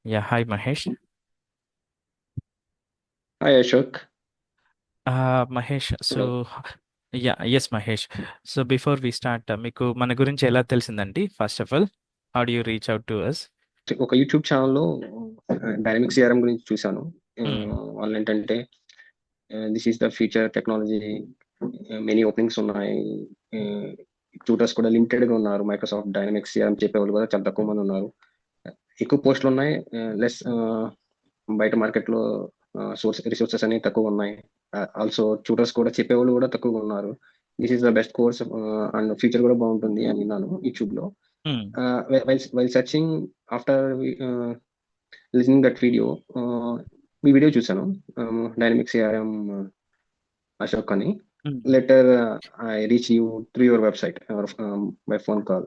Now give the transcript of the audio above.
Hi Mahesh. Hi Ashok. Mahesh, Hello. yes Mahesh. So before we start, మీకు మన గురించి ఎలా తెలిసిందండి? First of all, how do you reach out to us? ఒక YouTube ఛానల్లో dynamic CRM గురించి చూశాను. Hmm. వాళ్ళు ఏంటంటే this is the future technology, many openings ఉన్నాయి. ట్యూటర్స్ కూడా లిమిటెడ్గా ఉన్నారు. మైక్రోసాఫ్ట్ డైనమిక్ సిఆర్ఎం చెప్పేవాళ్ళు కూడా చాలా తక్కువ మంది ఉన్నారు. ఎక్కువ పోస్టులు ఉన్నాయి, లెస్ బయట మార్కెట్లో రిసోర్సెస్ అనేవి తక్కువ ఉన్నాయి. ఆల్సో ట్యూటర్స్ కూడా చెప్పేవాళ్ళు కూడా తక్కువగా ఉన్నారు. This is the best course and future కూడా బాగుంటుంది అని విన్నాను యూట్యూబ్లో. Hmm. While searching after listening that video, me video చూసాను, డైనమిక్ సిఆర్ఎం అశోక్ అని. Hmm. Later I reach you through your website or by phone call.